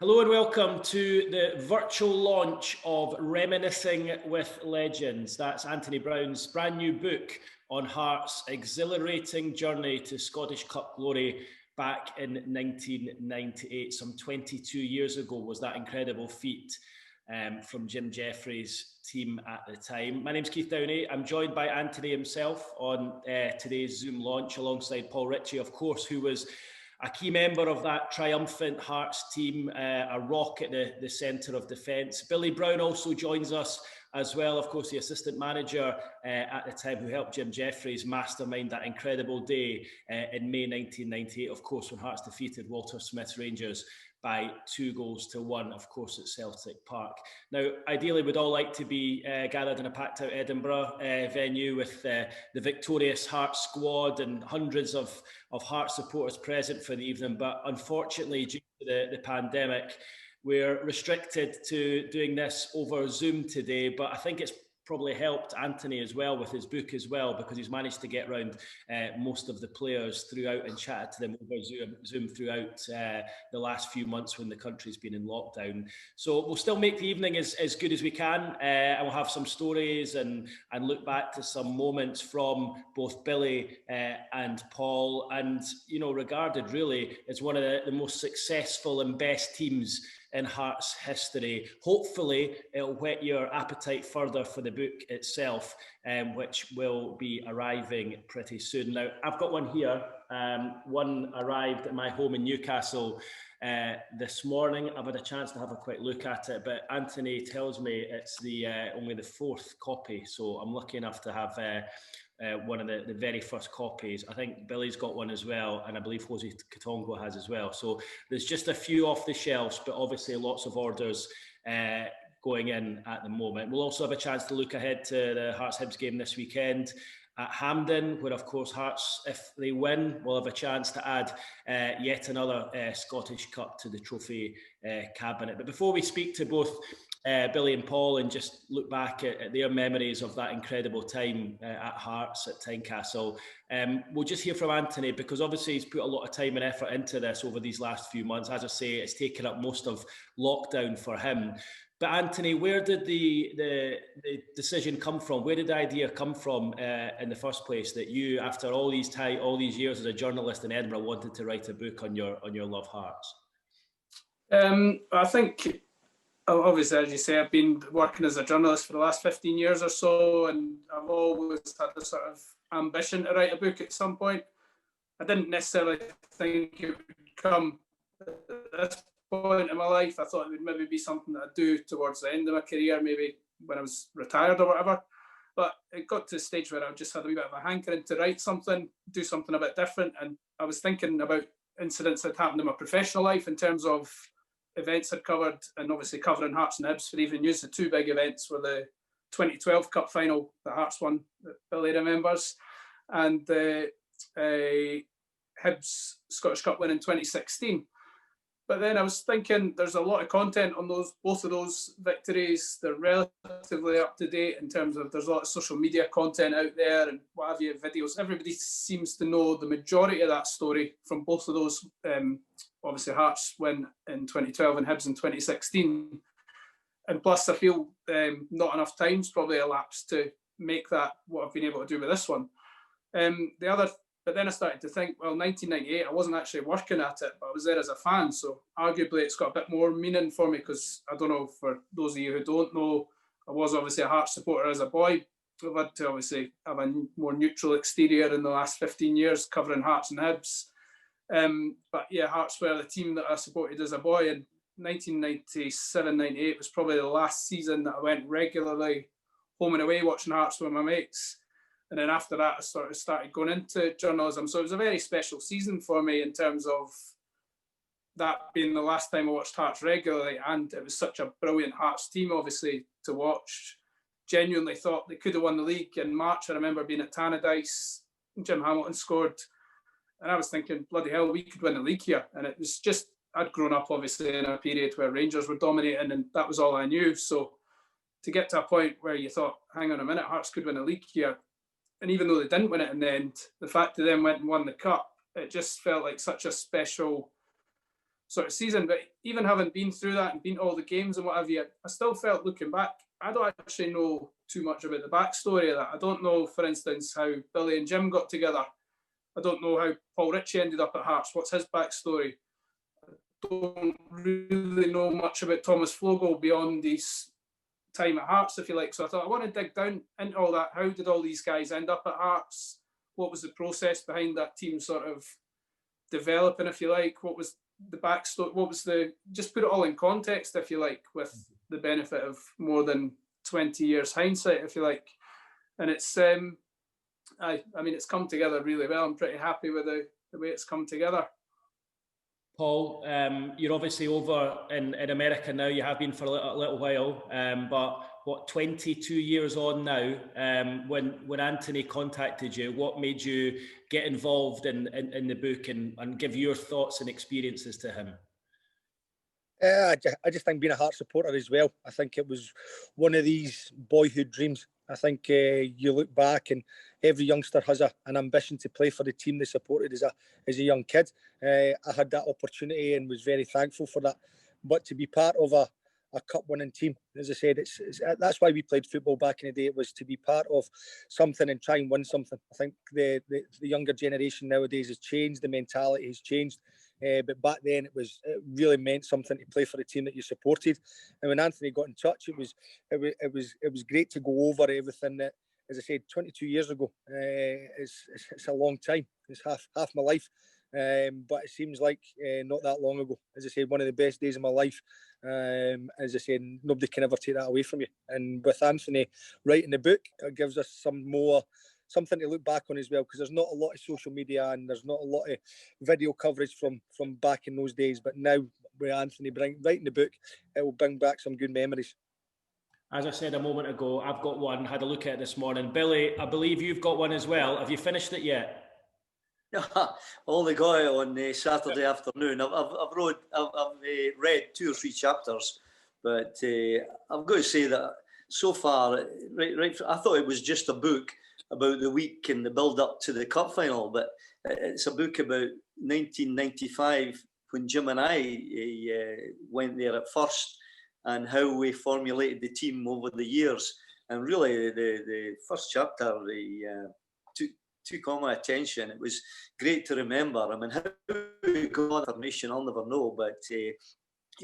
Hello and welcome to the virtual launch of Reminiscing with Legends. That's Anthony Brown's brand new book on Hearts' exhilarating journey to Scottish Cup glory back in 1998. Some 22 years ago was that incredible feat from Jim Jeffries' team at the time. My name's Keith Downie. I'm joined by Anthony himself on today's Zoom launch alongside Paul Ritchie, of course, who was a key member of that triumphant Hearts team, a rock at the centre of defence. Billy Brown also joins us as well, of course, the assistant manager at the time who helped Jim Jeffries mastermind that incredible day in May 1998, of course, when Hearts defeated Walter Smith's Rangers by 2-1, of course, at Celtic Park. Now, ideally, we'd all like to be gathered in a packed-out Edinburgh venue with the victorious Hearts squad and hundreds of Hearts supporters present for the evening, but unfortunately, due to the pandemic, we're restricted to doing this over Zoom today. But I think it's probably helped Anthony as well with his book as well, because he's managed to get around most of the players throughout and chatted to them over Zoom throughout the last few months when the country's been in lockdown. So we'll still make the evening as good as we can, and we'll have some stories and look back to some moments from both Billy and Paul, and regarded really as one of the most successful and best teams in Hearts history. Hopefully, it'll whet your appetite further for the book itself, which will be arriving pretty soon. Now, I've got one here. One arrived at my home in Newcastle this morning. I've had a chance to have a quick look at it, but Anthony tells me it's only the fourth copy, so I'm lucky enough to have one of the very first copies. I think Billy's got one as well, and I believe Jose Katongo has as well. So there's just a few off the shelves, but obviously lots of orders going in at the moment. We'll also have a chance to look ahead to the Hearts-Hibs game this weekend at Hampden, where of course Hearts, if they win, will have a chance to add yet another Scottish Cup to the trophy cabinet. But before we speak to both Billy and Paul and just look back at their memories of that incredible time at Hearts at Tynecastle, we'll just hear from Anthony, because obviously he's put a lot of time and effort into this over these last few months. As I say, it's taken up most of lockdown for him. But Anthony, where did the decision come from? Where did the idea come from in the first place that you, after all these years as a journalist in Edinburgh, wanted to write a book on your love Hearts? I think, obviously, as you say, I've been working as a journalist for the last 15 years or so, and I've always had the sort of ambition to write a book at some point. I didn't necessarily think it would come at this point in my life. I thought it would maybe be something that I'd do towards the end of my career, maybe when I was retired or whatever. But it got to the stage where I just had a wee bit of a hankering to write something, do something a bit different. And I was thinking about incidents that happened in my professional life in terms of events I'd covered, and obviously covering Hearts and Hibs for Evening News. The two big events were the 2012 Cup final that Hearts won, that Billy remembers, and the Hibs Scottish Cup win in 2016. But then I was thinking there's a lot of content on both of those victories. They're relatively up to date in terms of there's a lot of social media content out there and what have you, videos. Everybody seems to know the majority of that story from both of those. Obviously, Hearts win in 2012 and Hibs in 2016. And plus, I feel not enough time's probably elapsed to make that what I've been able to do with this one. But then I started to think, well, 1998, I wasn't actually working at it, but I was there as a fan. So arguably it's got a bit more meaning for me, because I don't know, for those of you who don't know, I was obviously a Hearts supporter as a boy. I've had to obviously have a more neutral exterior in the last 15 years covering Hearts and Hibs. But yeah, Hearts were the team that I supported as a boy. And 1997-98 was probably the last season that I went regularly home and away watching Hearts with my mates. And then after that, I sort of started going into journalism. So it was a very special season for me in terms of that being the last time I watched Hearts regularly. And it was such a brilliant Hearts team, obviously, to watch. Genuinely thought they could have won the league in March. I remember being at Tannadice, Jim Hamilton scored. And I was thinking, bloody hell, we could win the league here. And it was just, I'd grown up, obviously, in a period where Rangers were dominating, and that was all I knew. So to get to a point where you thought, hang on a minute, Hearts could win a league here. And even though they didn't win it in the end, the fact they then went and won the cup, it just felt like such a special sort of season. But even having been through that and been to all the games and what have you, I still felt, looking back, I don't actually know too much about the backstory of that. I don't know, for instance, how Billy and Jim got together. I don't know how Paul Ritchie ended up at Hearts. What's his backstory? I don't really know much about Thomas Flogel beyond his time at Hearts, if you like. So I thought I want to dig down into all that. How did all these guys end up at Hearts? What was the process behind that team sort of developing, if you like? What was the backstory? What was the, just put it all in context, if you like, with the benefit of more than 20 years hindsight, if you like. And it's I mean, it's come together really well. I'm pretty happy with the way it's come together. Paul, you're obviously over in America now. You have been for a little while, but what, 22 years on now, when Anthony contacted you, what made you get involved in the book and give your thoughts and experiences to him? I just think being a Hearts supporter as well, I think it was one of these boyhood dreams. I think you look back and every youngster has an ambition to play for the team they supported as a young kid. I had that opportunity and was very thankful for that. But to be part of a cup-winning team, as I said, that's why we played football back in the day. It was to be part of something and try and win something. I think the younger generation nowadays has changed, the mentality has changed. But back then it really meant something to play for the team that you supported. And when Anthony got in touch, it was great to go over everything that, as I said, 22 years ago. It's a long time. It's half my life. But it seems like not that long ago. As I said, one of the best days of my life. As I said, nobody can ever take that away from you. And with Anthony writing the book, it gives us something to look back on as well, because there's not a lot of social media and there's not a lot of video coverage from back in those days. But now with Anthony writing the book, it will bring back some good memories. As I said a moment ago, I've got one, had a look at it this morning. Billy, I believe you've got one as well. Have you finished it yet? Only got it on Saturday afternoon. I've read 2 or 3 chapters, but I've got to say that so far, right, I thought it was just a book about the week and the build up to the cup final, but it's a book about 1995 when Jim and I went there at first and how we formulated the team over the years. And really, the first chapter took all my attention. It was great to remember. I mean, how we got information, I'll never know, but it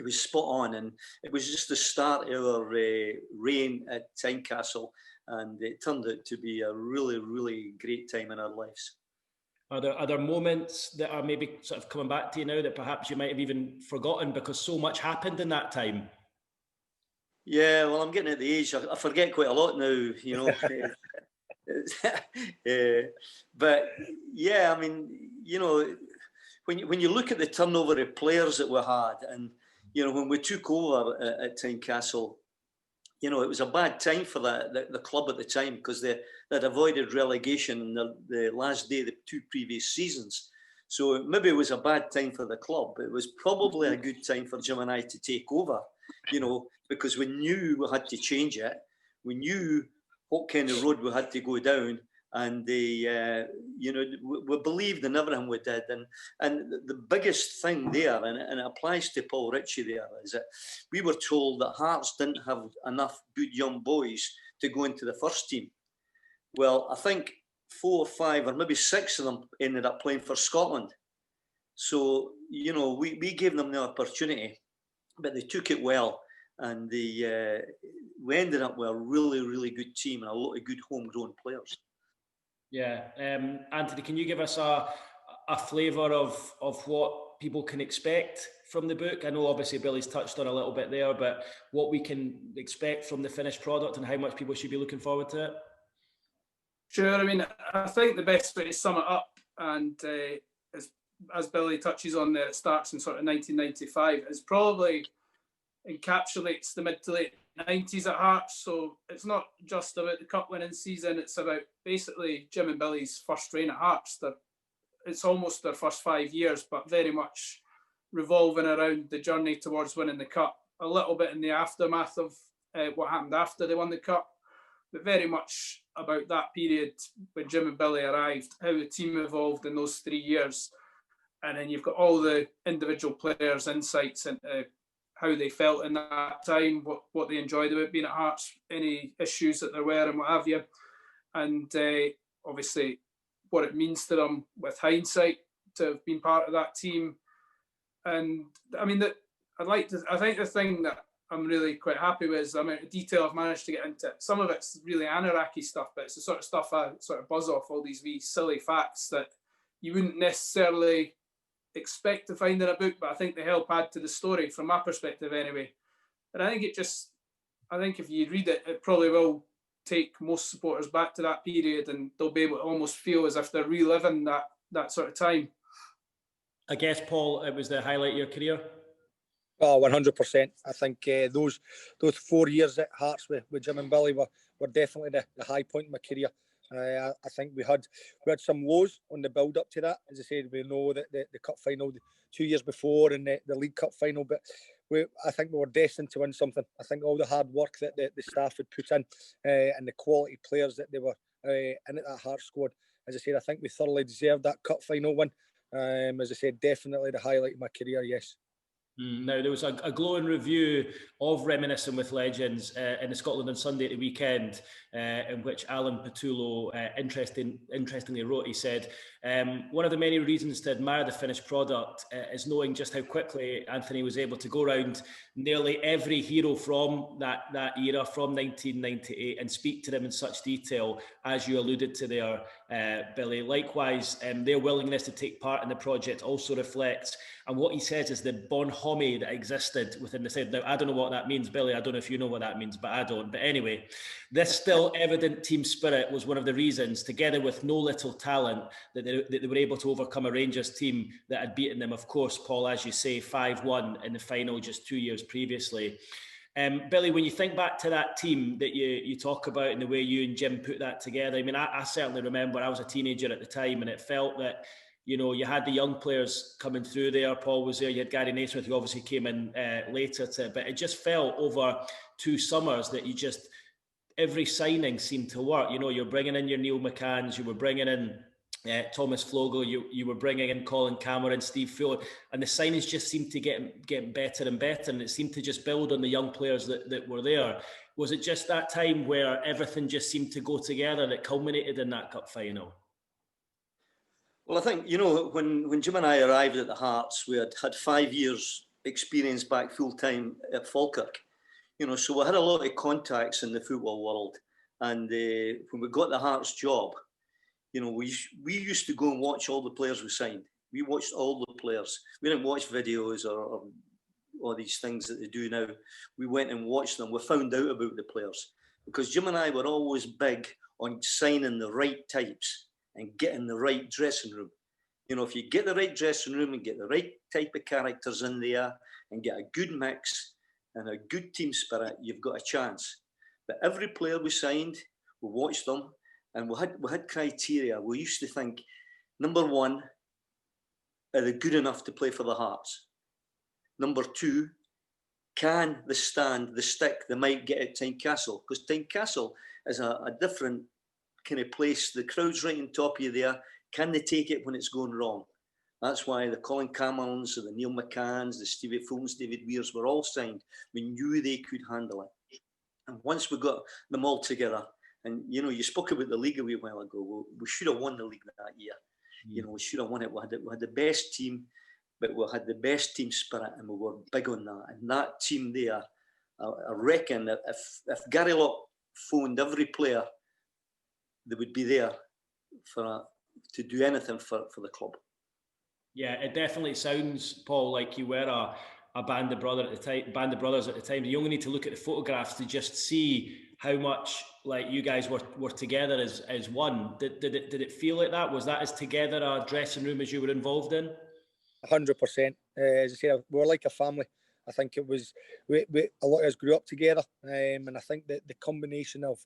was spot on. And it was just the start of our reign at Tynecastle. And it turned out to be a really, really great time in our lives. Are there moments that are maybe sort of coming back to you now that perhaps you might have even forgotten because so much happened in that time? Yeah, well, I'm getting at the age, I forget quite a lot now, you know. But yeah, I mean, you know, when you look at the turnover of players that we had, and, you know, when we took over at Tynecastle, you know, it was a bad time for the club at the time because they'd avoided relegation in the last day of the 2 previous seasons. So maybe it was a bad time for the club. It was probably a good time for Jim and I to take over, you know, because we knew we had to change it. We knew what kind of road we had to go down. And you know, we believed in everything we did. And the biggest thing there, and it applies to Paul Ritchie there, is that we were told that Hearts didn't have enough good young boys to go into the first team. Well, I think 4 or 5 or maybe 6 of them ended up playing for Scotland. So, you know, we gave them the opportunity, but they took it well. And we ended up with a really, really good team and a lot of good homegrown players. Yeah. Anthony, can you give us a flavour of what people can expect from the book? I know obviously Billy's touched on a little bit there, but what we can expect from the finished product and how much people should be looking forward to it? Sure. I mean, I think the best way to sum it up, and as Billy touches on there, it starts in sort of 1995, is probably encapsulates the mid to late 90s at Hearts. So it's not just about the cup winning season, it's about basically Jim and Billy's first reign at Hearts. It's almost their first 5 years, but very much revolving around the journey towards winning the cup. A little bit in the aftermath of what happened after they won the cup, but very much about that period when Jim and Billy arrived, how the team evolved in those 3 years. and then you've got all the individual players' insights into how they felt in that time, what they enjoyed about being at Hearts, any issues that there were, and what have you, and obviously what it means to them with hindsight to have been part of that team. And I mean, I think the thing that I'm really quite happy with is the amount of detail I've managed to get into. Some of it's really Anaraki stuff, but it's the sort of stuff I sort of buzz off, all these wee silly facts that you wouldn't necessarily expect to find in a book, but I think they help add to the story from my perspective anyway. And I think if you read it, it probably will take most supporters back to that period, and they'll be able to almost feel as if they're reliving that sort of time. I guess, Paul, it was the highlight of your career. Oh, 100%. I think those 4 years at Hearts with Jim and Billy were definitely the high point of my career. I think we had some lows on the build up to that. As I said, we know that the cup final 2 years before and the League Cup final, but I think we were destined to win something. I think all the hard work that the staff had put in and the quality players that they were in at that Hearts squad. As I said, I think we thoroughly deserved that cup final win. As I said, definitely the highlight of my career, yes. Now, there was a glowing review of Reminiscing with Legends in the Scotland on Sunday at the weekend, in which Alan Patullo interestingly wrote, he said, one of the many reasons to admire the finished product is knowing just how quickly Anthony was able to go around nearly every hero from that era, from 1998, and speak to them in such detail, as you alluded to there, Billy. Likewise, their willingness to take part in the project also reflects, and what he says is the bonhomie that existed within the side. Now, I don't know what that means, Billy. I don't know if you know what that means, but I don't. But anyway, this still evident team spirit was one of the reasons, together with no little talent, that they were able to overcome a Rangers team that had beaten them, of course, Paul, as you say, 5-1 in the final just 2 years previously. Billy, when you think back to that team that you talk about and the way you and Jim put that together, I mean, I certainly remember I was a teenager at the time, and it felt that, you know, you had the young players coming through there. Paul was there. You had Gary Naismith, who obviously came in later but it just felt over 2 summers that every signing seemed to work. You know, you're bringing in your Neil McCanns, you were bringing in Thomas Flogel, you were bringing in Colin Cameron, Steve Fuller, and the signings just seemed to get better and better, and it seemed to just build on the young players that were there. Was it just that time where everything just seemed to go together that culminated in that cup final? Well, I think, you know, when Jim and I arrived at the Hearts, we had 5 years experience back full-time at Falkirk. You know, so we had a lot of contacts in the football world. And when we got the Hearts job, you know, we used to go and watch all the players we signed. We watched all the players. We didn't watch videos or all these things that they do now. We went and watched them. We found out about the players. Because Jim and I were always big on signing the right types and getting the right dressing room. You know, if you get the right dressing room and get the right type of characters in there and get a good mix and a good team spirit, you've got a chance. But every player we signed, we watched them, and we had criteria. We used to think, number one, are they good enough to play for the Hearts? Number two, can they stand the stick they might get at Tynecastle? Because Tynecastle is a different kind of place. The crowd's right on top of you there. Can they take it when it's going wrong? That's why the Colin Camerons, the Neil McCanns, the Stevie Fultons, David Weirs were all signed. We knew they could handle it. And once we got them all together, and you know, you spoke about the league a wee while ago. We should have won the league that year. You know, we should have won it. We had the best team, but we had the best team spirit, and we were big on that. And that team there, I reckon that if Gary Locke phoned every player, they would be there to do anything for the club. Yeah, it definitely sounds, Paul, like you were a band of brothers at the time. You only need to look at the photographs to just see how much like you guys were together as one. Did it feel like that? Was that as together a dressing room as you were involved in? 100%. As I say, we were like a family. I think it was a lot of us grew up together, and I think that the combination of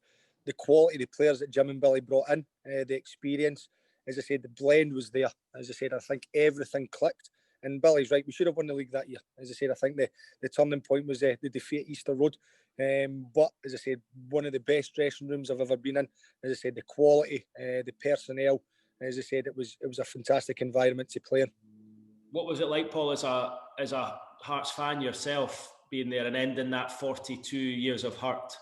the quality of the players that Jim and Billy brought in, the experience, as I said, the blend was there. As I said, I think everything clicked. And Billy's right, we should have won the league that year. As I said, I think the turning point was the defeat at Easter Road. But as I said, one of the best dressing rooms I've ever been in. As I said, the quality, the personnel. As I said, it was a fantastic environment to play in. What was it like, Paul, as a Hearts fan yourself, being there and ending that 42 years of hurt?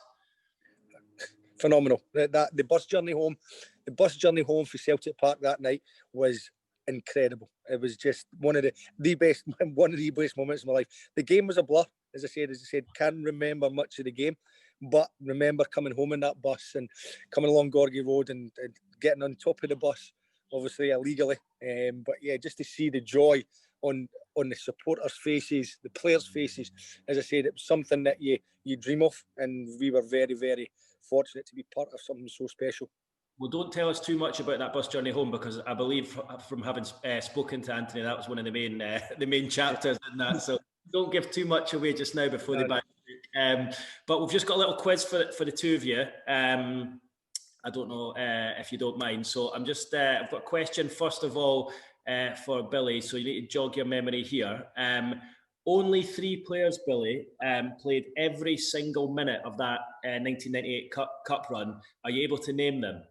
Phenomenal. The bus journey home from Celtic Park that night was incredible. It was just one of the best moments of my life. The game was a blur, as I said, can't remember much of the game, but remember coming home in that bus and coming along Gorgie Road and getting on top of the bus, obviously illegally. But yeah, just to see the joy on the supporters' faces, the players' faces. As I said, it was something that you dream of, and we were very, very fortunate to be part of something so special. Well, don't tell us too much about that bus journey home, because I believe from having spoken to Anthony, that was one of the main chapters in that. So don't give too much away just now before they buy the book. But we've just got a little quiz for the two of you. I don't know if you don't mind. So I'm just I've got a question first of all for Billy. So you need to jog your memory here. Only 3 players, Billy, played every single minute of that 1998 cup run. Are you able to name them?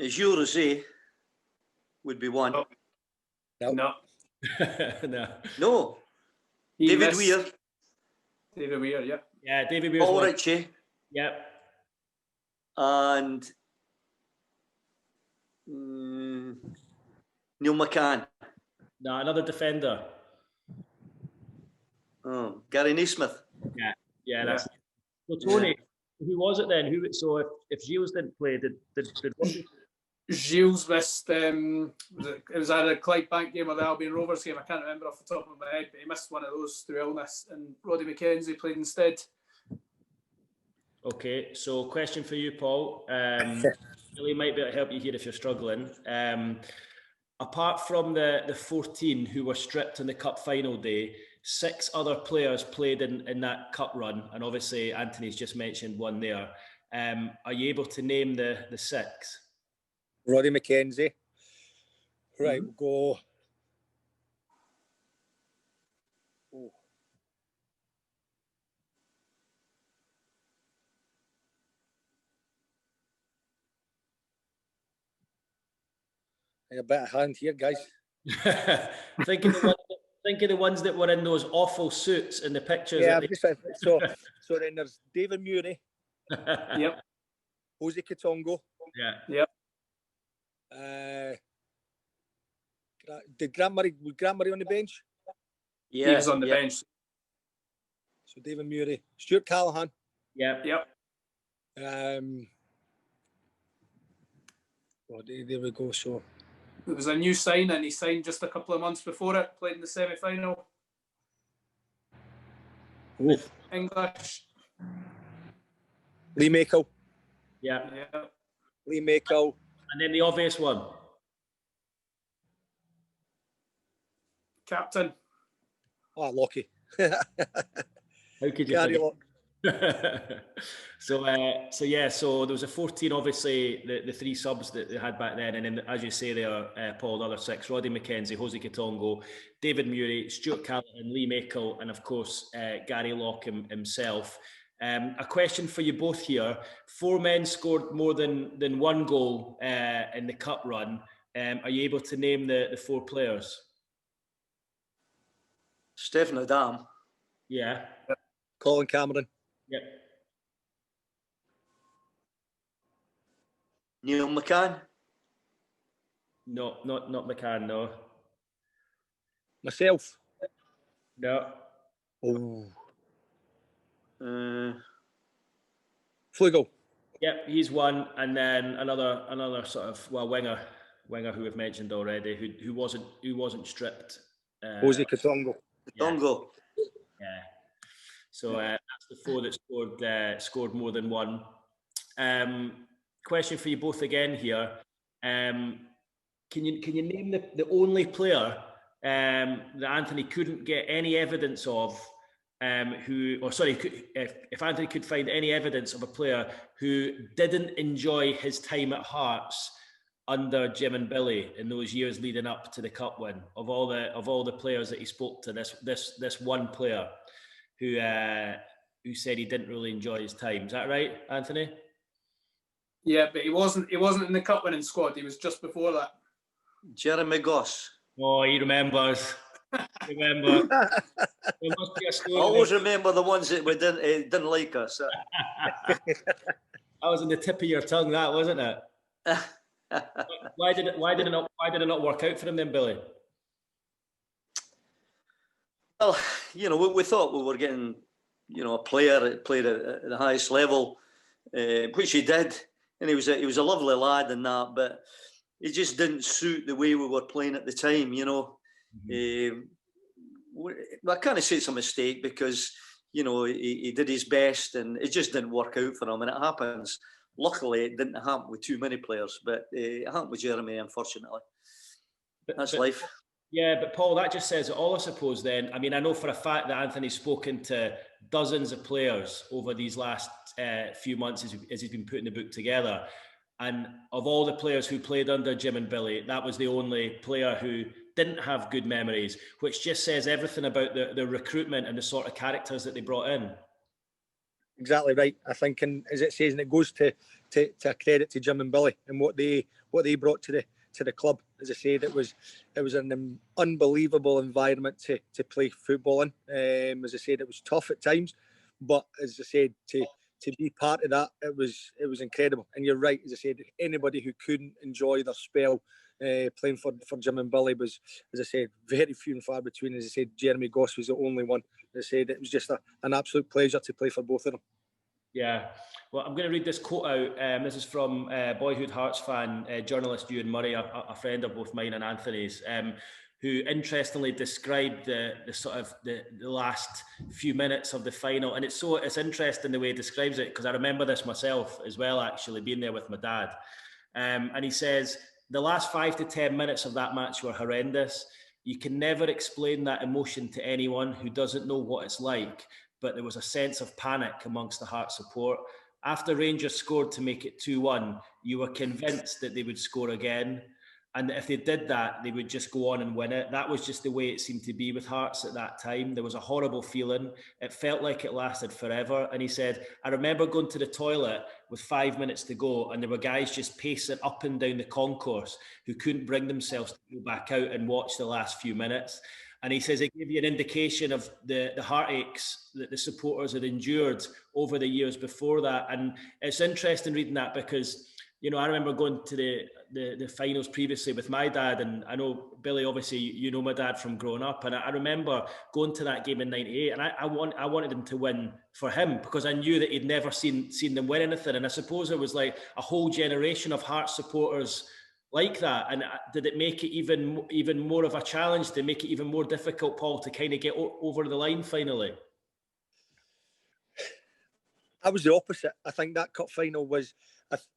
Jules Rosé would be one. No. No. David Weir. David Weir, yeah. Yeah, David Weir. Paul Ritchie. Yep. And Neil McCann. No, another defender. Oh, Gary Naismith. Yeah, that's. Well, Tony, who was it then? So if Gilles didn't play, did Gilles missed. It was either a Clydebank game or the Albion Rovers game. I can't remember off the top of my head, but he missed one of those through illness, and Roddy McKenzie played instead. Okay, so question for you, Paul. Really might be able to help you here if you're struggling. Apart from the 14 who were stripped on the cup final day, 6 other players played in that cup run, and obviously Anthony's just mentioned one there. Are you able to name the 6? Roddy McKenzie. Right, we'll go. Oh. A bit of hand here, guys. Think of the ones that were in those awful suits in the pictures. Yeah, so then there's David Murray. Yep. Jose Katongo. Yeah. Yep. Did Grant Murray on the bench? Yeah, he was on the bench. So David Murray, Stuart Callahan. Yep. There we go. So it was a new sign, and he signed just a couple of months before it. Played in the semi-final. Oof. English. Lee Makel. Yeah. Lee Makel. And then the obvious one. Captain. Oh, Lockie. How could you Gary Locke. So there was a 14, obviously the 3 subs that they had back then, and then as you say there, Paul, the other 6: Roddy McKenzie, Jose Katongo, David Murray, Stuart Callahan, Lee Makel, and of course Gary Locke himself. A question for you both here: 4 men scored more than 1 goal in the cup run. Are you able to name the 4 players? Stephen Adam. Yeah. Colin Cameron. Yep. Neil McCann. No, not McCann, no. Myself. No. Oh. Flugel. Yep, he's one, and then another sort of winger who we've mentioned already, who wasn't stripped. Jose Katongo. Katongo. Yeah. So that's the 4 that scored more than 1. Question for you both again here. Can you name the only player that Anthony couldn't get any evidence of? If Anthony could find any evidence of a player who didn't enjoy his time at Hearts under Jim and Billy in those years leading up to the cup win, of all the players that he spoke to, this one player who said he didn't really enjoy his time. Is that right, Anthony? Yeah, but he wasn't in the cup winning squad. He was just before that. Jeremy Goss. Oh, he remembers. Remember. There must be a I story. always remember the ones that we didn't like us. That was on the tip of your tongue, that wasn't it? Why did it not work out for him then, Billy? Well, we thought we were getting, a player that played at the highest level, which he did, and he was a lovely lad and that, but it just didn't suit the way we were playing at the time. Mm-hmm. I can't say it's a mistake because he did his best and it just didn't work out for him, and it happens. Luckily, it didn't happen with too many players, but it happened with Jeremy, unfortunately. That's life. Yeah, but Paul, that just says it all, I suppose, then. I mean, I know for a fact that Anthony's spoken to dozens of players over these last few months as he's been putting the book together. And of all the players who played under Jim and Billy, that was the only player who didn't have good memories, which just says everything about the recruitment and the sort of characters that they brought in. Exactly right. I think, and as it says, and it goes to a credit to Jim and Billy and what they brought to the club. As I said, it was an unbelievable environment to play football in. As I said, it was tough at times, but as I said, to be part of that, it was incredible. And you're right, as I said, anybody who couldn't enjoy their spell playing for Jim and Billy was, as I said, very few and far between. As I said, Jeremy Goss was the only one. As I said, it was just an absolute pleasure to play for both of them. Yeah. Well, I'm going to read this quote out. This is from Boyhood Hearts fan, journalist Ewan Murray, a friend of both mine and Anthony's, who interestingly described the sort of the last few minutes of the final. And it's interesting the way he describes it, because I remember this myself as well, actually, being there with my dad. And he says, the last 5 to 10 minutes of that match were horrendous. You can never explain that emotion to anyone who doesn't know what it's like, but there was a sense of panic amongst the Hearts support. After Rangers scored to make it 2-1, you were convinced that they would score again. And if they did that, they would just go on and win it. That was just the way it seemed to be with Hearts at that time. There was a horrible feeling. It felt like it lasted forever. And he said, I remember going to the toilet with 5 minutes to go, and there were guys just pacing up and down the concourse who couldn't bring themselves to go back out and watch the last few minutes. And he says it gave you an indication of the heartaches that the supporters had endured over the years before that. And it's interesting reading that because, I remember going to the finals previously with my dad, and I know, Billy, obviously, you know my dad from growing up, and I remember going to that game in '98, and I wanted him to win for him because I knew that he'd never seen them win anything. And I suppose there was like a whole generation of Hearts supporters like that. And did it make it even more of a challenge, to make it even more difficult, Paul, to kind of get over the line finally? I was the opposite. I think that cup final was,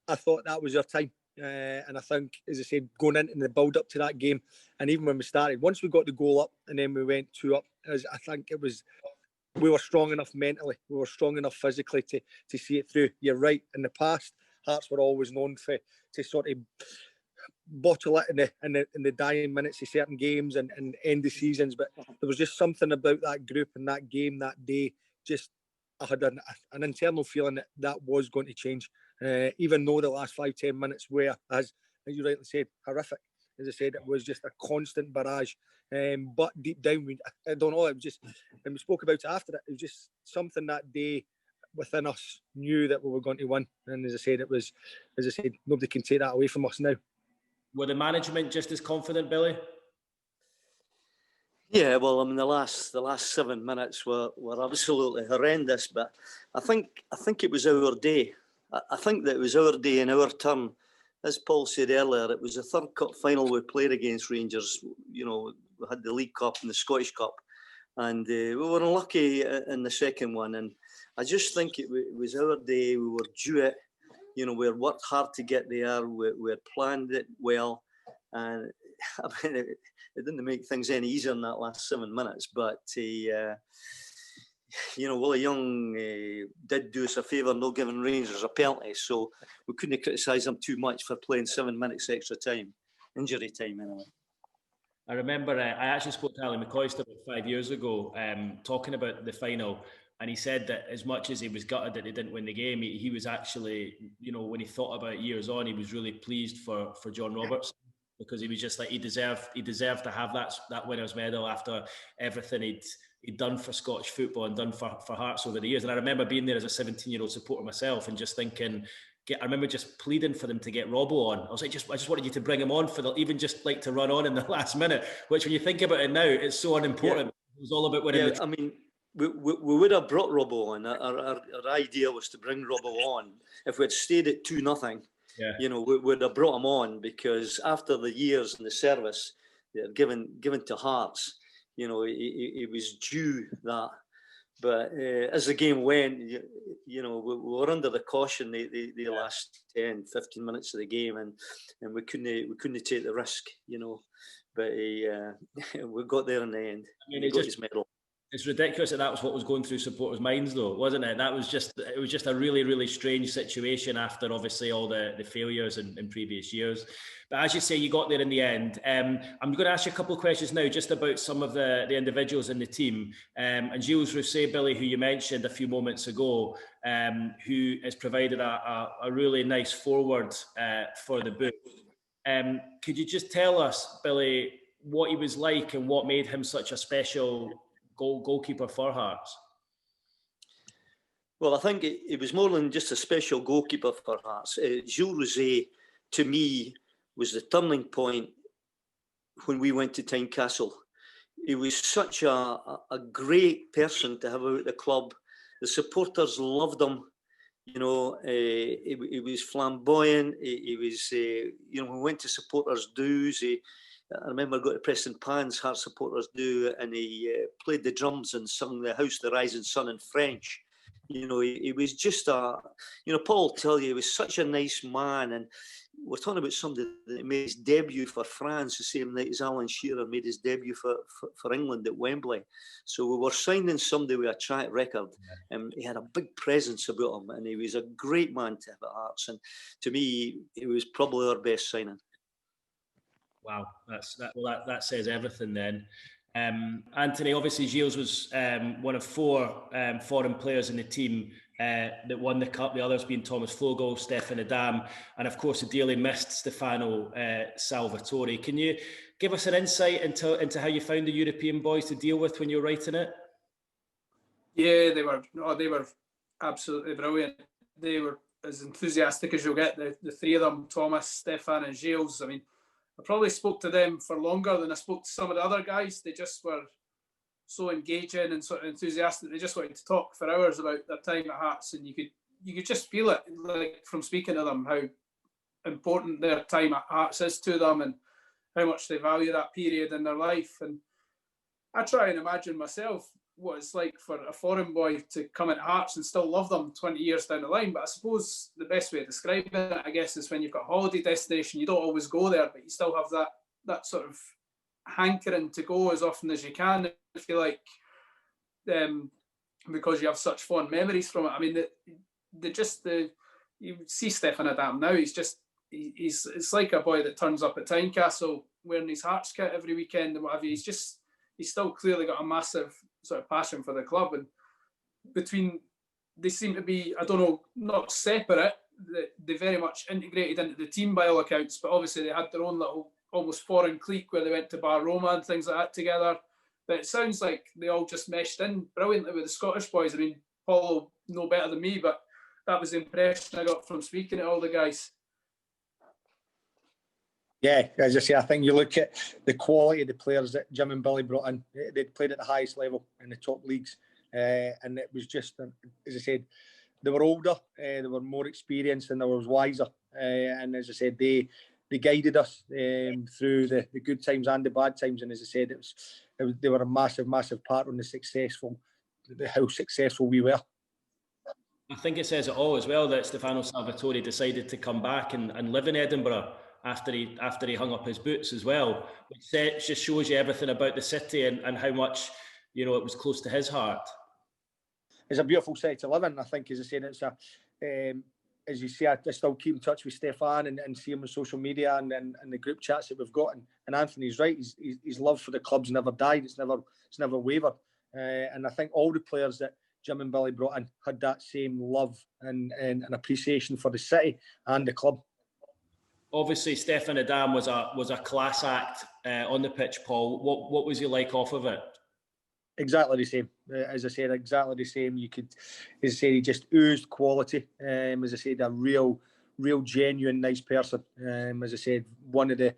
I thought that was our time. And I think, as I said, going into the build up to that game, and even when we started, once we got the goal up and then we went 2 up, I think it was, we were strong enough mentally, we were strong enough physically to see it through. You're right. In the past, Hearts were always known to sort of bottle it in the dying minutes of certain games and end the seasons, but there was just something about that group and that game that day. Just I had an internal feeling that was going to change, even though the last 5-10 minutes were, as you rightly said, horrific. As I said, it was just a constant barrage, but deep down, I don't know, it was just, and we spoke about it after it was just something that day within us knew that we were going to win. And as I said, nobody can take that away from us now. Were the management just as confident, Billy? Yeah, well, I mean, the last 7 minutes were absolutely horrendous, but I think it was our day. I think that it was our day and our turn. As Paul said earlier, it was the third cup final we played against Rangers. We had the League Cup and the Scottish Cup, and we were unlucky in the second one. And I just think it was our day. We were due it. We had worked hard to get there. We had planned it well, and I mean, it didn't make things any easier in that last 7 minutes. But Willie Young did do us a favour not giving Rangers a penalty, so we couldn't criticise them too much for playing 7 minutes extra time, injury time anyway. I remember I actually spoke to Alan McCoist about 5 years ago, talking about the final. And he said that as much as he was gutted that they didn't win the game, he was actually, when he thought about it years on, he was really pleased for John Roberts, because he was just like he deserved to have that winners medal after everything he'd done for Scottish football and done for Hearts over the years. And I remember being there as a 17-year-old supporter myself and just thinking, I remember just pleading for them to get Robbo on. I was like, I just wanted you to bring him on even just like to run on in the last minute, which when you think about it now, it's so unimportant. Yeah. It was all about winning. I mean, we would have brought Robbo on. Our idea was to bring Robbo on. If we had stayed at 2-0, you know, we would have brought him on, because after the years in the service given to Hearts, you know, he was due that. But as the game went, you know, we were under the caution the last 10, 15 minutes of the game, and we couldn't take the risk, you know. But we got there in the end. I mean, he got his medal. It's ridiculous that was what was going through supporters' minds, though, wasn't it? It was just a really, really strange situation after obviously all the failures in previous years. But as you say, you got there in the end. I'm going to ask you a couple of questions now, just about some of the individuals in the team. And Gilles Rousset, Billy, who you mentioned a few moments ago, who has provided a really nice forward for the book. Could you just tell us, Billy, what he was like and what made him such a special goalkeeper for Hearts? Well, I think it was more than just a special goalkeeper for Hearts. Gilles Rousset, to me, was the turning point when we went to Tynecastle. He was such a great person to have out at the club. The supporters loved him. You know, he was flamboyant. He was, you know, we went to supporters' dues. I remember going to Preston Pan's Hearts supporters do, and he played the drums and sung "The House, the Rising Sun" in French. You know, he was just you know, Paul will tell you, he was such a nice man. And we're talking about somebody that made his debut for France the same night as Alan Shearer made his debut for England at Wembley. So we were signing somebody with a track record, and he had a big presence about him, and he was a great man to have at Hearts. And to me, he was probably our best signing. Wow, that says everything then. Anthony, obviously Gilles was one of 4 foreign players in the team that won the cup, the others being Thomas Flogel, Stefan Adam, and of course the dearly missed Stefano Salvatore. Can you give us an insight into how you found the European boys to deal with when you were writing it? Yeah, they were absolutely brilliant. They were as enthusiastic as you'll get, the 3 of them, Thomas, Stefan and Gilles. I mean, I probably spoke to them for longer than I spoke to some of the other guys. They just were so engaging and sort of enthusiastic. They just wanted to talk for hours about their time at Hearts, and you could just feel it, like from speaking to them, how important their time at Hearts is to them and how much they value that period in their life. And I try and imagine myself what it's like for a foreign boy to come at Hearts and still love them 20 years down the line. But I suppose the best way of describing it, I guess, is when you've got a holiday destination, you don't always go there, but you still have that sort of hankering to go as often as you can, if you like, because you have such fond memories from it. I mean, you see Stefan Adam now, it's like a boy that turns up at Tynecastle wearing his Hearts kit every weekend and what have you. He's still clearly got a massive sort of passion for the club, and they seem to be, I don't know, not separate. They very much integrated into the team by all accounts, but obviously they had their own little almost foreign clique where they went to Bar Roma and things like that together. But it sounds like they all just meshed in brilliantly with the Scottish boys. I mean, Paul will know better than me, but that was the impression I got from speaking to all the guys. Yeah, as I say, I think you look at the quality of the players that Jim and Billy brought in. They'd played at the highest level in the top leagues. And it was just, as I said, they were older, they were more experienced, and they were wiser. And as I said, they guided us through the good times and the bad times. And as I said, they were a massive, massive part on how successful we were. I think it says it all as well that Stefano Salvatore decided to come back and live in Edinburgh after he hung up his boots as well, which just shows you everything about the city and how much, you know, it was close to his heart. It's a beautiful city to live in. I think, as I said, it's as you see, I still keep in touch with Stefan and see him on social media and the group chats that we've got. And Anthony's right. His love for the club's never died. It's never wavered. And I think all the players that Jim and Billy brought in had that same love and appreciation for the city and the club. Obviously, Stefan Adam was a class act on the pitch, Paul. What was he like off of it? Exactly the same. As I said, exactly the same. You could, as I said, he just oozed quality. As I said, a real genuine, nice person. As I said, all the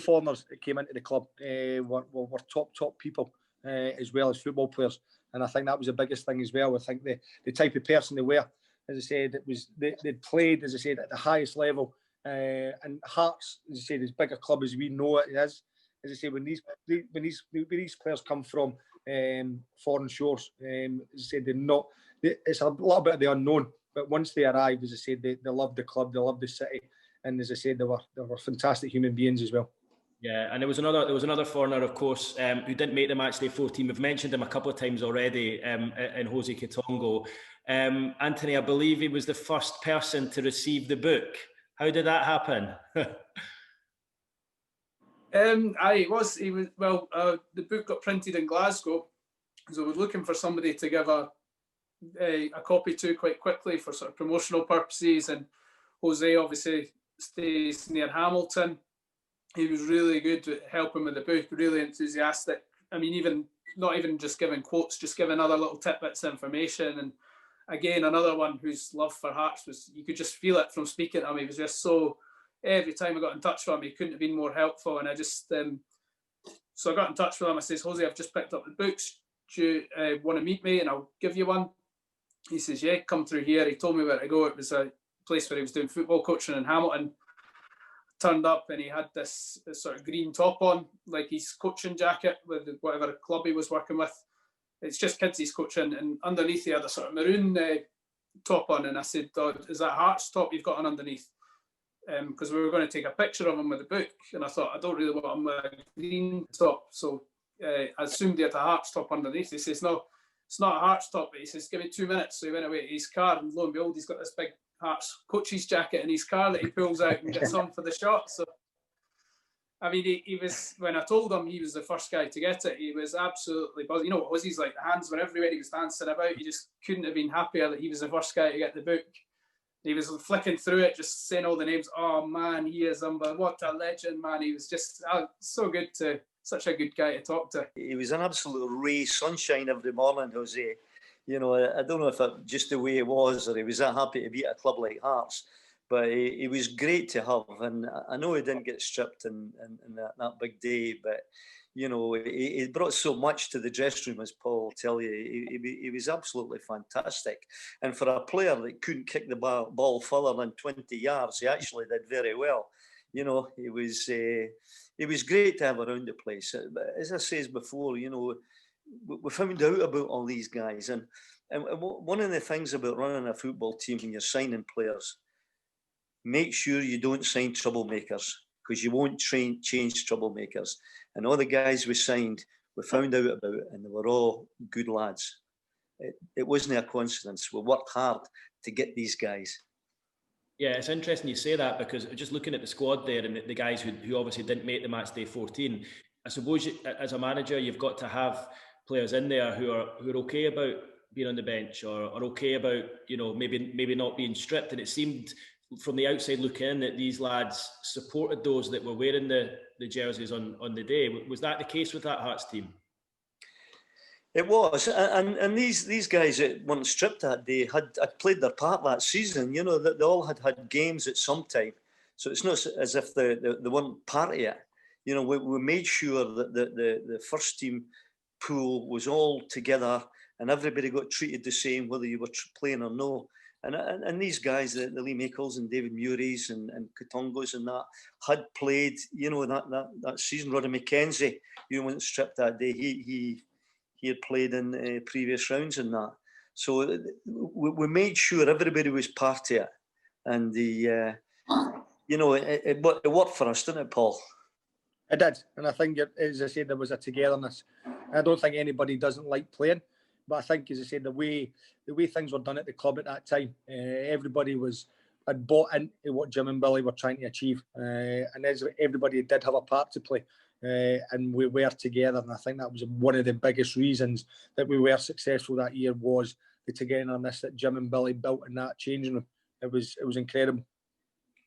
foreigners that came into the club were top people, as well as football players. And I think that was the biggest thing as well. I think the type of person they were. As I said, they played, as I said, at the highest level. And Hearts, as I said, as big a club as we know it is. As I say, when these players come from foreign shores, as I said, it's a little bit of the unknown. But once they arrive, as I said, they love the club, they love the city, and as I said, they were fantastic human beings as well. Yeah, and there was another foreigner, of course, who didn't make the matchday 14. We've mentioned him a couple of times already, in Jose Kitongo. Anthony, I believe he was the first person to receive the book. How did that happen? He was. The book got printed in Glasgow, so we're looking for somebody to give a copy to quite quickly for sort of promotional purposes. And Jose obviously stays near Hamilton. He was really good at helping with the book, really enthusiastic. I mean, not even just giving quotes, just giving other little tidbits of information. And again, another one whose love for Hearts was, you could just feel it from speaking to him. He was just so, every time I got in touch with him, he couldn't have been more helpful. And I just, so I got in touch with him. I says, Jose, I've just picked up the books. Do you want to meet me and I'll give you one? He says, yeah, come through here. He told me where to go. It was a place where he was doing football coaching in Hamilton. Turned up and he had this sort of green top on, like his coaching jacket with whatever club he was working with. It's just kids he's coaching, and underneath he had a sort of maroon top on. And I said, oh, is that Hearts top you've got on underneath? Because we were going to take a picture of him with the book, and I thought, I don't really want him with a green top, so I assumed he had a Hearts top underneath. He says, no, it's not a Hearts top, but he says, give me 2 minutes. So he went away to his car, and lo and behold, he's got this big Hearts coach's jacket in his car that he pulls out and gets on for the shot. So, I mean, he was, when I told him he was the first guy to get it, he was absolutely buzzing. You know what was, he's like, the hands were everywhere, he was dancing about. He just couldn't have been happier that he was the first guy to get the book. He was flicking through it, just saying all the names. Oh man, he is what a legend, man. He was just so good such a good guy to talk to. He was an absolute ray of sunshine every morning, Jose. You know, I don't know if it just the way he was, or he was that happy to be at a club like Hearts, but he was great to have. And I know he didn't get stripped in that big day, but you know, he brought so much to the dressing room, as Paul will tell you. He was absolutely fantastic. And for a player that couldn't kick the ball further than 20 yards, he actually did very well. You know, it was great to have around the place. As I said before, you know, we found out about all these guys. And one of the things about running a football team when you're signing players, make sure you don't sign troublemakers, because you won't change troublemakers. And all the guys we signed, we found out about it, and they were all good lads. It wasn't a coincidence. We worked hard to get these guys. Yeah, it's interesting you say that, because just looking at the squad there and the guys who obviously didn't make the match day 14, I suppose as a manager, you've got to have players in there who are okay about being on the bench, or are okay about, you know, maybe not being stripped. And it seemed from the outside looking in that these lads supported those that were wearing the jerseys on the day. Was that the case with that Hearts team? It was, and these guys that weren't stripped that day had played their part that season. You know, that they all had games at some time, so it's not as if they weren't part of it. You know, we made sure that the first team pool was all together and everybody got treated the same, whether you were playing or no. And these guys, the Lee Michaels and David Mureys and Katongos and that, had played, you know, that season. Roddy McKenzie, you know, wasn't stripped that day. He had played in previous rounds and that. So we made sure everybody was part of it. And you know, it worked for us, didn't it, Paul? It did. And I think, as I said, there was a togetherness. I don't think anybody doesn't like playing. But I think, as I said, the way things were done at the club at that time, everybody had bought into what Jim and Billy were trying to achieve, and as everybody did have a part to play, and we were together. And I think that was one of the biggest reasons that we were successful that year, was the togetherness that Jim and Billy built in that changing room. It was incredible.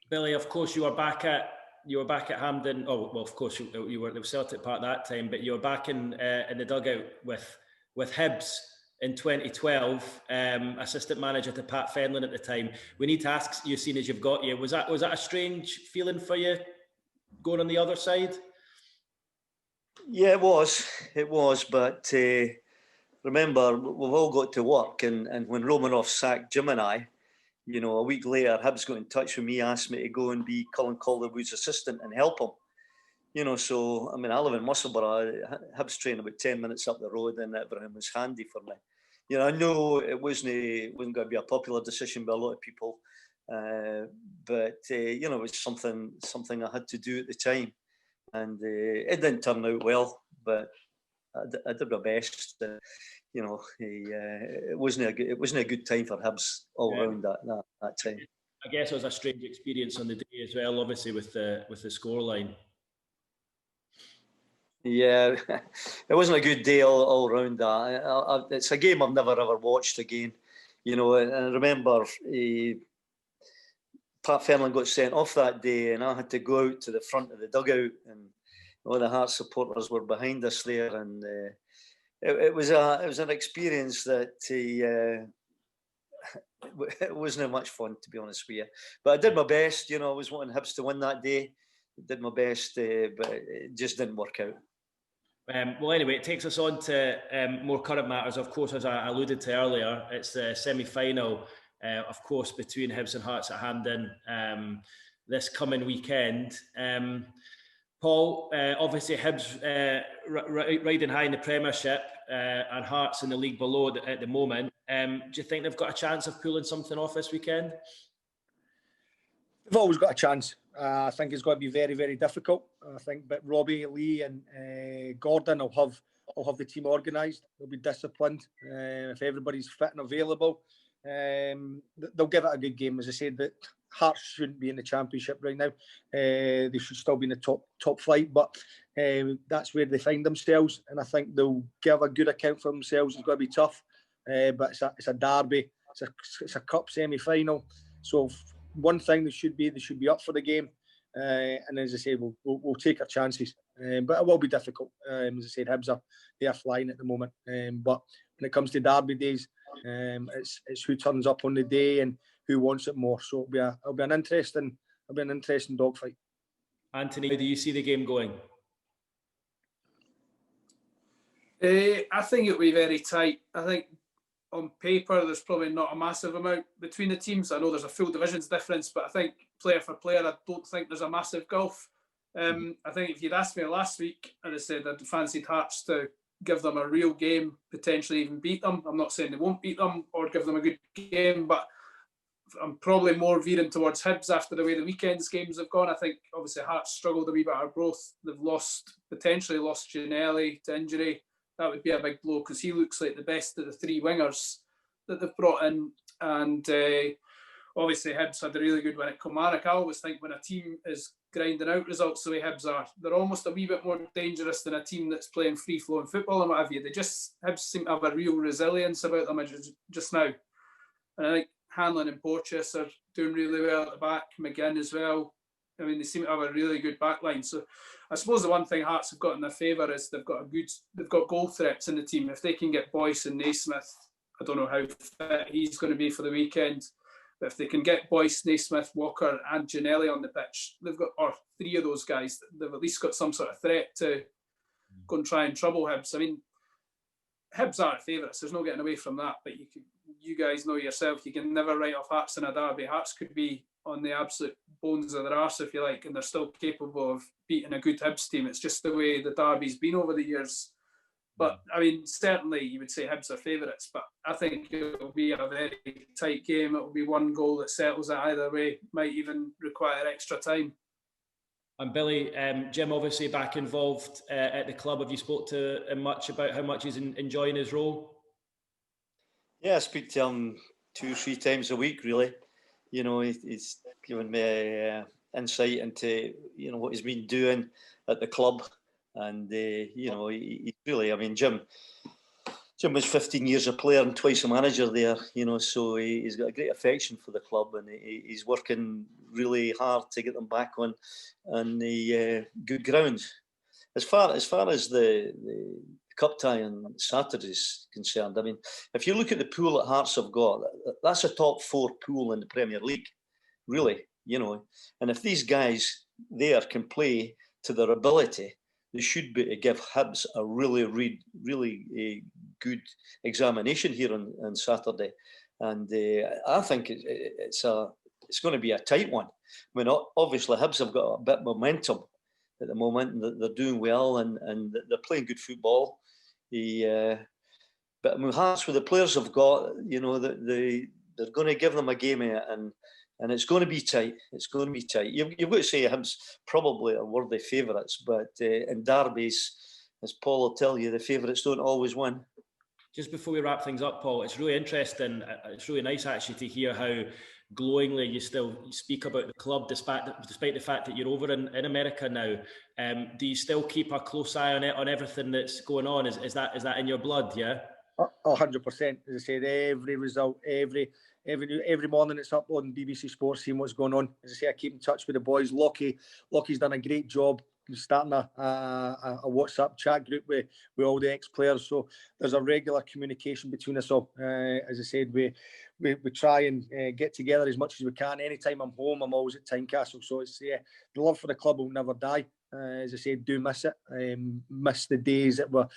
Billy, of course, you were back at Hampden. Oh well, of course you were at the Celtic Park that time, but you were back in the dugout with Hibs in 2012. Assistant manager to Pat Fenlon at the time. We need to ask you, seeing as you've got you, was that a strange feeling for you going on the other side? Yeah, it was. But remember, we've all got to work, and when Romanoff sacked Jim and I, you know, a week later, Hibs got in touch with me, asked me to go and be Colin Calderwood's assistant and help him. You know, so, I mean, I live in Musselburgh. Hibs train about 10 minutes up the road, and everything was handy for me. You know, I know it wasn't going to be a popular decision by a lot of people, but, you know, it was something I had to do at the time. And it didn't turn out well, but I did my best. You know, it wasn't a good time for Hibs all round that time. I guess it was a strange experience on the day as well, obviously with the scoreline. Yeah, it wasn't a good day all round that. It's a game I've never ever watched again. You know, and I remember Pat Fenlon got sent off that day, and I had to go out to the front of the dugout, and all the Hearts supporters were behind us there, and it was an experience that it wasn't much fun, to be honest with you. But I did my best. You know, I was wanting Hibs to win that day. Did my best, but it just didn't work out. Well, anyway, it takes us on to more current matters. Of course, as I alluded to earlier, it's the semi-final, of course, between Hibs and Hearts at Hampden this coming weekend. Paul, obviously Hibs riding high in the Premiership and Hearts in the league below at the moment. Do you think they've got a chance of pulling something off this weekend? They've always got a chance. I think it's going to be very, very difficult. I think, but Robbie, Lee, and Gordon will have the team organised. They'll be disciplined. If everybody's fit and available, they'll give it a good game. As I said, that Hearts shouldn't be in the Championship right now. They should still be in the top flight, but that's where they find themselves, and I think they'll give a good account for themselves. It's going to be tough, but it's a derby. It's a cup semi-final. So one thing they should be up for the game, and as I say, we'll take our chances, but it will be difficult. As I said, Hibs they are flying at the moment, but when it comes to derby days, it's who turns up on the day and who wants it more. So it'll be an interesting dogfight. Anthony, how do you see the game going? I think it'll be very tight. I think on paper, there's probably not a massive amount between the teams. I know there's a full divisions difference, but I think player for player, I don't think there's a massive gulf. I think if you'd asked me last week, I'd have said I'd fancied Hearts to give them a real game, potentially even beat them. I'm not saying they won't beat them or give them a good game, but I'm probably more veering towards Hibs after the way the weekend's games have gone. I think obviously Hearts struggled a wee bit at growth. They've potentially lost Giannelli to injury. That would be a big blow because he looks like the best of the three wingers that they've brought in. And obviously Hibs had a really good win at Kilmarnock. I always think when a team is grinding out results the way Hibs are, they're almost a wee bit more dangerous than a team that's playing free-flowing football and what have you. Hibs seem to have a real resilience about them just now. And I think Hanlon and Porteous are doing really well at the back, McGinn as well. I mean, they seem to have a really good backline. So I suppose the one thing Hearts have got in their favour is they've got goal threats in the team. If they can get Boyce and Naismith, I don't know how fit he's going to be for the weekend, but if they can get Boyce, Naismith, Walker and Giannelli on the pitch, or three of those guys, they've at least got some sort of threat to go and try and trouble Hibs. I mean, Hibs are favourites. There's no getting away from that, but you guys know yourself, you can never write off Hearts in a derby. Hearts could be on the absolute bones of their arse, if you like, and they're still capable of beating a good Hibs team. It's just the way the derby's been over the years. But, I mean, certainly you would say Hibs are favourites, but I think it'll be a very tight game. It'll be one goal that settles it either way, might even require extra time. And Billy, Jim obviously back involved at the club. Have you spoke to him much about how much he's enjoying his role? Yeah, I speak to him 2 or 3 times a week, really. You know, he's given me insight into, you know, what he's been doing at the club. And, you know, he's really, I mean, Jim, Jim was 15 years a player and twice a manager there, so he's got a great affection for the club, and he's working really hard to get them back on the good ground. As far as the cup tie on Saturday is concerned, I mean, if you look at the pool that Hearts have got, that's a top 4 pool in the Premier League, really, And if these guys there can play to their ability, they should be to give Hibs a really good examination here on Saturday, and I think it's going to be a tight one. I mean, obviously Hibs have got a bit of momentum at the moment, and they're doing well, and they're playing good football. But I mean, Hearts, with the players have got, they're going to give them a game of it, and it's going to be tight. It's going to be tight. You've got to say Hibs probably are worthy favourites, but in derbies, as Paul will tell you, the favourites don't always win. Just before we wrap things up, Paul, it's really interesting. It's really nice actually to hear how glowingly you still speak about the club, despite the fact that you're over in America now. Do you still keep a close eye on it, on everything that's going on? Is that in your blood? Yeah. 100%. As I said, every result, every morning it's up on BBC Sports, seeing what's going on. As I say, I keep in touch with the boys. Lockie's done a great job starting a WhatsApp chat group with all the ex-players. So there's a regular communication between us all. As I said, we try and get together as much as we can. Anytime I'm home, I'm always at Tynecastle. So it's the love for the club will never die. As I said, do miss it. Miss the days that where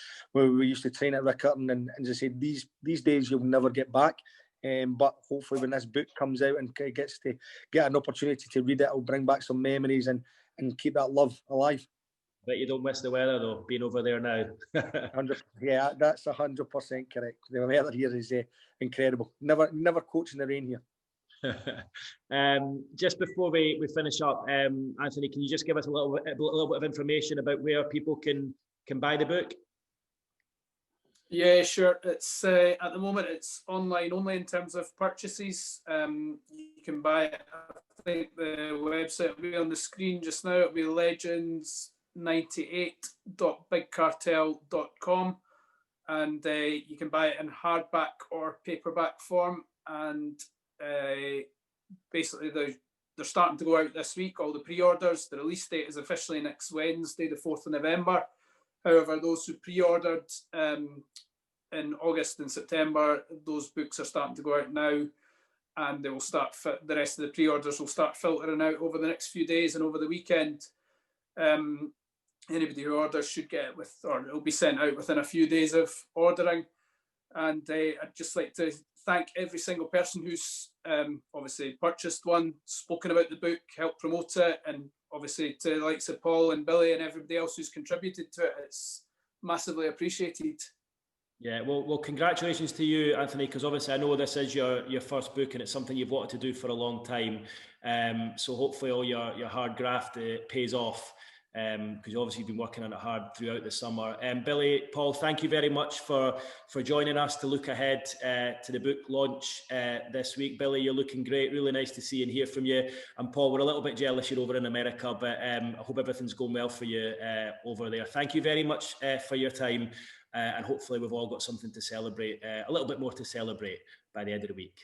we used to train at Rickerton, and as I said, these days you'll never get back. But hopefully, when this book comes out and gets to get an opportunity to read it, it'll bring back some memories and keep that love alive. Bet you don't miss the weather though, being over there now. 100, yeah, that's 100% correct. The weather here is incredible. Never coach in the rain here. Just before we finish up, Anthony, can you just give us a little bit of information about where people can buy the book? Yeah, sure. It's at the moment it's online only in terms of purchases. You can buy it. I think the website will be on the screen just now. It'll be legends98.bigcartel.com, and you can buy it in hardback or paperback form. And basically they're starting to go out this week, all the pre-orders. The release date is officially next Wednesday, the 4th of November. However, those who pre-ordered in August and September, those books are starting to go out now, and they will start. The rest of the pre-orders will start filtering out over the next few days and over the weekend. Anybody who orders should get it or it'll be sent out within a few days of ordering. And I'd just like to thank every single person who's obviously purchased one, spoken about the book, helped promote it, and obviously to the likes of Paul and Billy and everybody else who's contributed to it. It's massively appreciated. Yeah, well, congratulations to you, Anthony, because obviously I know this is your first book and it's something you've wanted to do for a long time. So hopefully all your hard graft pays off, because obviously you've been working on it hard throughout the summer. Billy, Paul, thank you very much for joining us to look ahead to the book launch this week. Billy, you're looking great. Really nice to see and hear from you. And Paul, we're a little bit jealous you're over in America, but I hope everything's going well for you over there. Thank you very much for your time. And hopefully we've all got something to celebrate, a little bit more to celebrate by the end of the week.